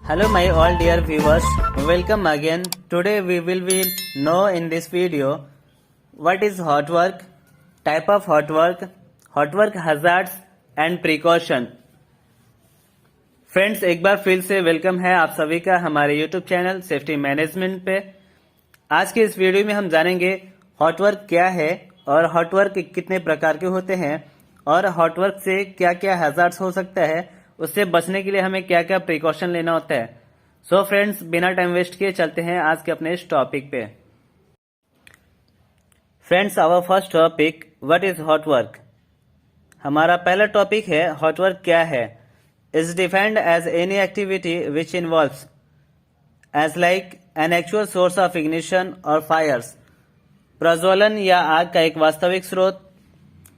Hello my all dear viewers, welcome again. Today we will know in this video what is hot work, type of hot work hazards and precaution. Friends एक बार फिर से welcome है आप सभी का हमारे YouTube channel safety management पे। आज के इस वीडियो में हम जानेंगे हॉट वर्क क्या है और हॉट वर्क कितने प्रकार के होते हैं और हॉट वर्क से क्या क्या हैजार्ड्स हो सकता है, उससे बचने के लिए हमें क्या क्या प्रिकॉशन लेना होता है। सो फ्रेंड्स बिना टाइम वेस्ट किए चलते हैं आज के अपने इस टॉपिक पे। Friends our first topic what is hot work. हमारा पहला टॉपिक है हॉट वर्क क्या है। Is defined as any activity which involves as like an actual source of ignition और फायर्स, प्रज्वलन या आग का एक वास्तविक स्रोत,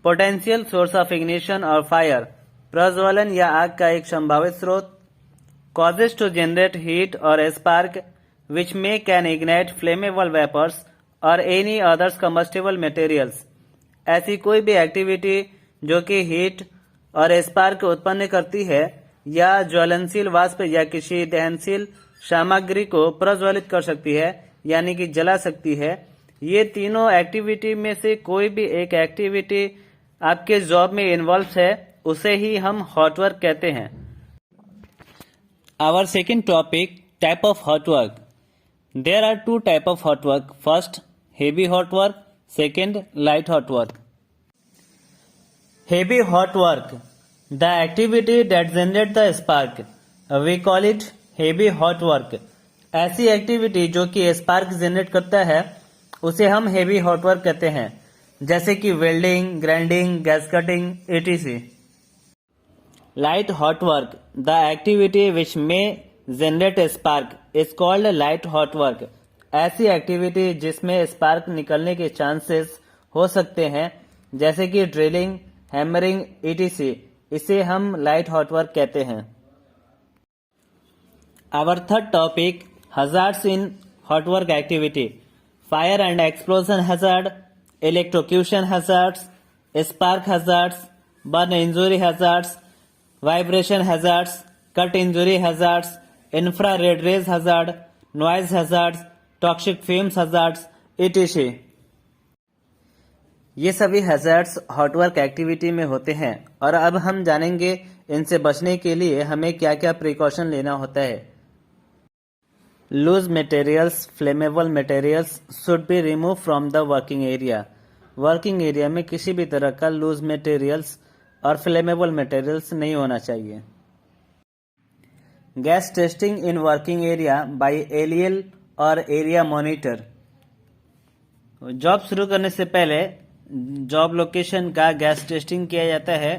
पोटेंशियल सोर्स ऑफ इग्निशन और फायर, प्रज्वलन या आग का एक संभावित स्रोत, causes to generate heat or a spark which may can ignite flammable vapors or any others combustible materials। ऐसी कोई भी एक्टिविटी जो कि हीट और स्पार्क उत्पन्न करती है या ज्वलनशील वाष्प या किसी दहनशील सामग्री को प्रज्वलित कर सकती है यानी कि जला सकती है। ये तीनों एक्टिविटी में से कोई भी एक एक्टिविटी आपके जॉब में इन्वॉल्व है उसे ही हम हॉट वर्क कहते हैं। Our second topic, type of hot work. There are two type of hot work. First, heavy hot work. Second, light hot work. Heavy hot work, the activity that generates the spark. We call it heavy hot work. ऐसी activity जो कि spark generate करता है उसे हम heavy hot work कहते हैं, जैसे कि welding, grinding, gas cutting etc. Light hot work, the activity which may generate a spark is called light hot work। ऐसी एक्टिविटी जिसमें स्पार्क निकलने के चांसेस हो सकते हैं जैसे कि ड्रिलिंग, हैमरिंग etc. इसे हम लाइट हॉट वर्क कहते हैं। Our third topic, hazards in hot work activity. Fire and explosion hazard, electrocution hazards, spark hazards, burn injury hazards, vibration hazards, cut injury hazards, infrared rays hazard, noise hazards, toxic fumes hazards etc. ये सभी hazards hot work activity में होते हैं और अब हम जानेंगे इनसे बचने के लिए हमें क्या क्या प्रिकॉशन लेना होता है। Loose materials, flammable materials should be remove from the working area. Working area में किसी भी तरह का लूज मटेरियल्स और फ्लेमेबल मटेरियल्स नहीं होना चाहिए। Gas testing in working area by LEL और एरिया मॉनिटर। जॉब शुरू करने से पहले जॉब लोकेशन का गैस टेस्टिंग किया जाता है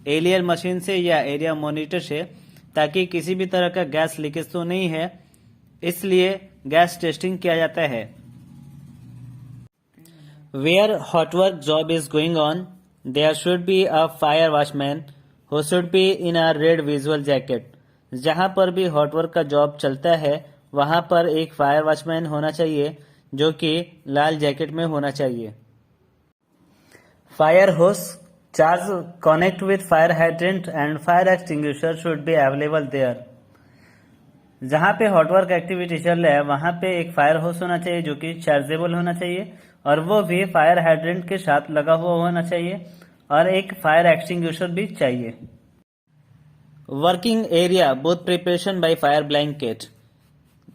एलियल मशीन से या एरिया मॉनिटर से, ताकि किसी भी तरह का गैस लीकेज तो नहीं है, इसलिए गैस टेस्टिंग किया जाता है। Where hot work job is going on, there should be a fire watchman who should be in a red visual jacket। जहां पर भी हॉट वर्क का जॉब चलता है वहां पर एक फायर वॉचमैन होना चाहिए जो कि लाल जैकेट में होना चाहिए। Fire hose charge connect with fire hydrant and fire extinguisher should be available there. जहां पे हॉट वर्क एक्टिविटी चल रहा है वहां पे एक फायर होस होना चाहिए जो कि चार्जेबल होना चाहिए और वो भी फायर हाइड्रेंट के साथ लगा हुआ होना चाहिए और एक फायर एक्सटिंग्विशर भी चाहिए। Working area booth preparation by fire blanket.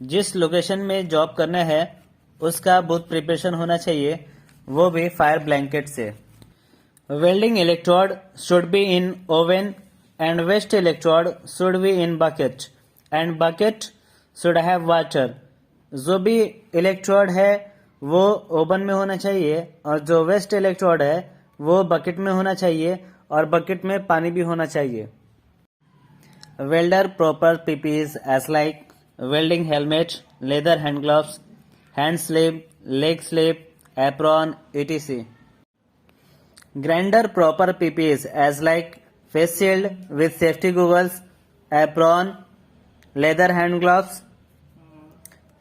जिस लोकेशन में जॉब करना है उसका बूथ प्रिपरेशन होना चाहिए, वो भी फायर ब्लैंकेट से। Welding electrode should be in oven and waste electrode should be in bucket and bucket should have water. जो भी इलेक्ट्रोड है वो ओवन में होना चाहिए और जो वेस्ट इलेक्ट्रोड है वो बकेट में होना चाहिए और बकेट में पानी भी होना चाहिए। Welder proper PPEs as like welding helmet, leather hand gloves, hand sleeve, leg sleeve, apron etc. Grinder proper PPEs as like face shield with safety goggles, apron, leather hand gloves,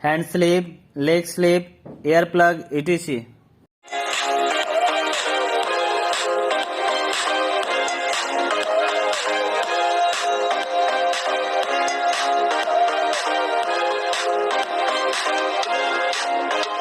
hand sleeve, leg sleeve, ear plug etc.